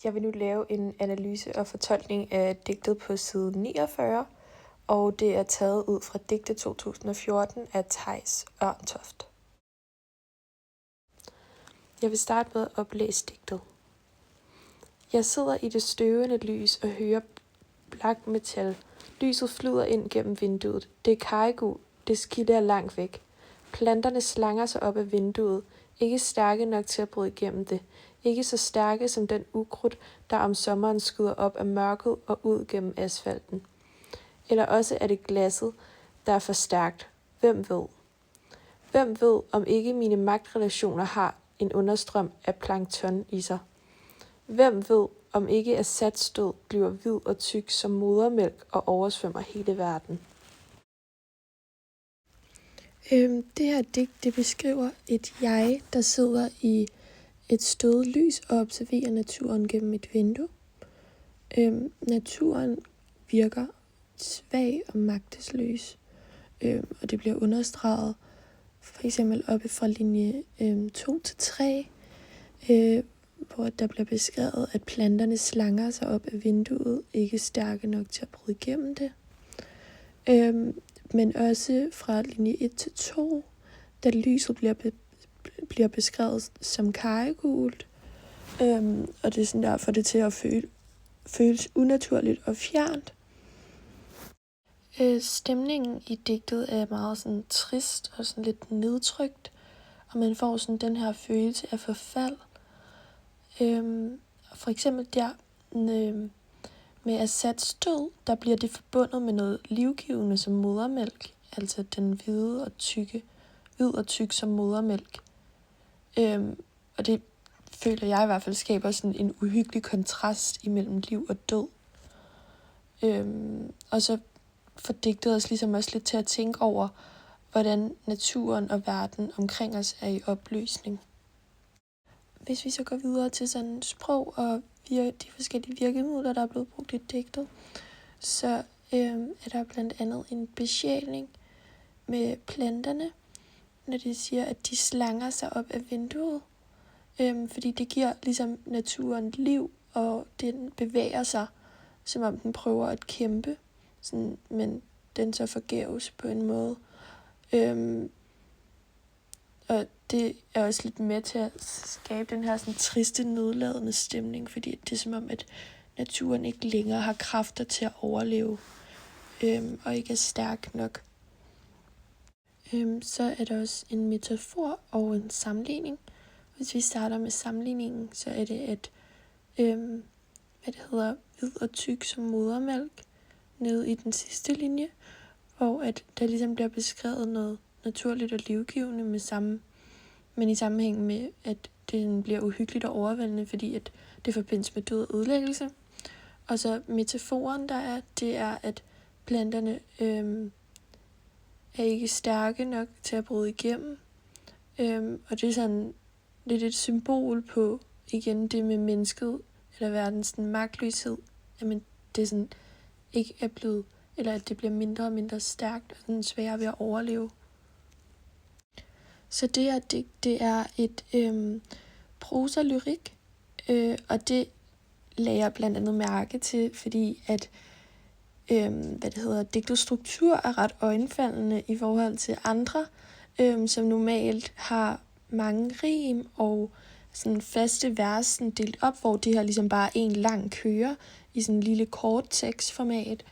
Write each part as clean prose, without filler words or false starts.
Jeg vil nu lave en analyse og fortolkning af digtet på side 49, og det er taget ud fra digte 2014 af Theis Ørntoft. Jeg vil starte med at oplæse digtet. Jeg sidder i det støvende lys og hører blank metal. Lyset flyder ind gennem vinduet. Det er karregul. Det skiller langt væk. Planterne slanger sig op af vinduet. Ikke stærke nok til at bryde igennem det. Ikke så stærke som den ukrudt, der om sommeren skyder op af mørket og ud gennem asfalten. Eller også er det glasset, der er for stærkt. Hvem ved? Hvem ved, om ikke mine magtrelationer har en understrøm af plankton i sig? Hvem ved, om ikke Assads død bliver hvid og tyk som modermælk og oversvømmer hele verden? Det her digt, det beskriver et jeg, der sidder i et stødet lys og observerer naturen gennem et vindue. Naturen virker svag og magtesløs, og det bliver understreget for eksempel oppe fra linje 2-3, hvor der bliver beskrevet, at planterne slanger sig op af vinduet, ikke stærke nok til at bryde igennem det. Men også fra linje 1-2, da lyset bliver beskrevet som karregult, og det er sådan der får det til at føles unaturligt og fjernt. Stemningen i digtet er meget sådan trist og sådan lidt nedtrykt, og man får sådan den her følelse af forfald. For eksempel der med Assads død, der bliver det forbundet med noget livgivende som modermælk, altså den hvid og tyk som modermælk. Og det føler jeg i hvert fald skaber sådan en uhyggelig kontrast imellem liv og død. Og så får digtet os ligesom også lidt til at tænke over, hvordan naturen og verden omkring os er i opløsning. Hvis vi så går videre til sådan sprog og de forskellige virkemidler, der er blevet brugt i digtet, så er der blandt andet en besjælning med planterne, når de siger, at de slanger sig op af vinduet, fordi det giver ligesom naturen liv, og den bevæger sig, som om den prøver at kæmpe, sådan, men den så forgæves på en måde. Og det er også lidt med til at skabe den her sådan triste, nedladende stemning, fordi det er som om, at naturen ikke længere har kræfter til at overleve, og ikke er stærk nok. Så er der også en metafor og en sammenligning. Hvis vi starter med sammenligningen, så er det, at hvid og tyk som modermælk, nede i den sidste linje, hvor at der ligesom bliver beskrevet noget naturligt og livgivende men i sammenhæng med, at det bliver uhyggeligt og overvældende, fordi at det forbindes med død og ødelæggelse. Og så metaforen, det er, at planterne er ikke stærke nok til at bryde igennem. Og det er sådan lidt et symbol på, igen, det med mennesket, eller verdens sådan magtløshed, jamen det sådan ikke er blevet, eller at det bliver mindre og mindre stærkt, og sådan sværere ved at overleve. Så det her digt, det er et prosalyrik, og det lagde jeg blandt andet mærke til, fordi at digtets struktur er ret øjenfaldende i forhold til andre, som normalt har mange rim og sådan faste vers sådan delt op, hvor det her ligesom bare er en lang køre i sådan en lille kort tekstformat.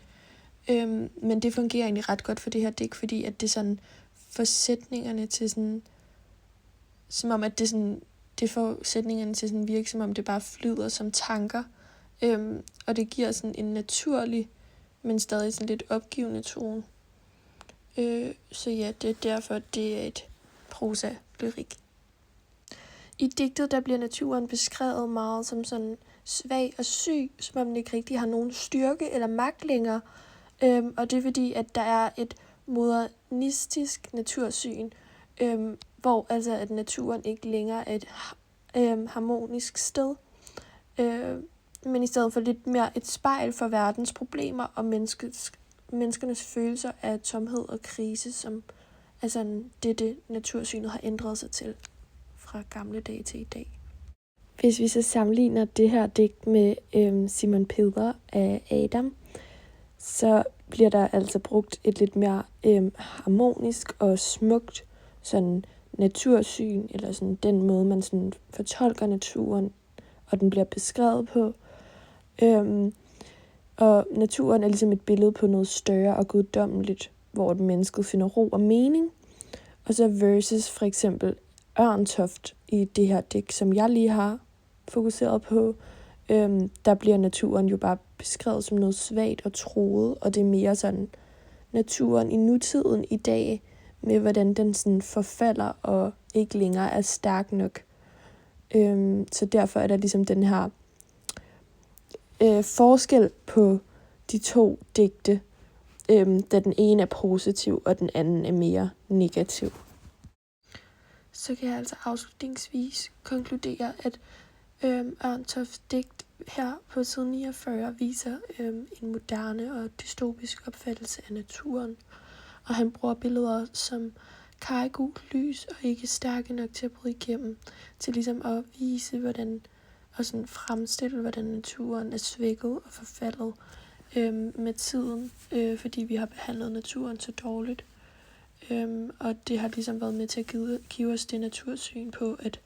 Men det fungerer egentlig ret godt for det her digt, fordi at det sådan får sætningerne til sådan, som om at det får sætningerne til sådan virke, som om det bare flyder som tanker. Og det giver sådan en naturlig, men stadig sådan lidt opgivende tone. Så ja, det er derfor, det er et prosa-lyrik. I digtet, der bliver naturen beskrevet meget som sådan svag og syg, som om den ikke rigtig har nogen styrke eller magt længere. Og det er fordi, at der er et modernistisk natursyn, hvor altså at naturen ikke længere er et harmonisk sted, men i stedet for lidt mere et spejl for verdens problemer og menneskernes følelser af tomhed og krise, som er sådan det natursynet har ændret sig til fra gamle dage til i dag. Hvis vi så sammenligner det her digt med Simon Peder af Adam, så bliver der altså brugt et lidt mere harmonisk og smukt sådan natursyn, eller sådan den måde, man sådan fortolker naturen, og den bliver beskrevet på. Og naturen er ligesom et billede på noget større og guddommeligt, hvor mennesket finder ro og mening. Og så versus for eksempel Ørntoft i det her digt, som jeg lige har fokuseret på. Der bliver naturen jo bare beskrevet som noget svagt og troet, og det er mere sådan naturen i nutiden i dag, med hvordan den sådan forfalder og ikke længere er stærk nok. Så derfor er der ligesom den her forskel på de to digte, da den ene er positiv, og den anden er mere negativ. Så kan jeg altså afslutningsvis konkludere, at Ørntofts digt her på side 49 viser en moderne og dystopisk opfattelse af naturen, og han bruger billeder som karregult lys og ikke stærke nok til at bryde igennem, til ligesom at vise, hvordan og sådan fremstille, hvordan naturen er svækket og forfaldet med tiden, fordi vi har behandlet naturen så dårligt. Og det har ligesom været med til at give os det natursyn på, at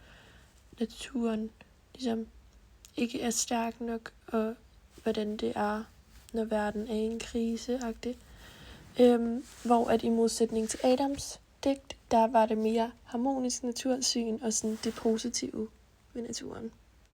naturen ligesom ikke er stærk nok, og hvordan det er, når verden er i en krise-agtig. Hvor at i modsætning til Adams digt, der var det mere harmonisk natursyn og sådan det positive ved naturen.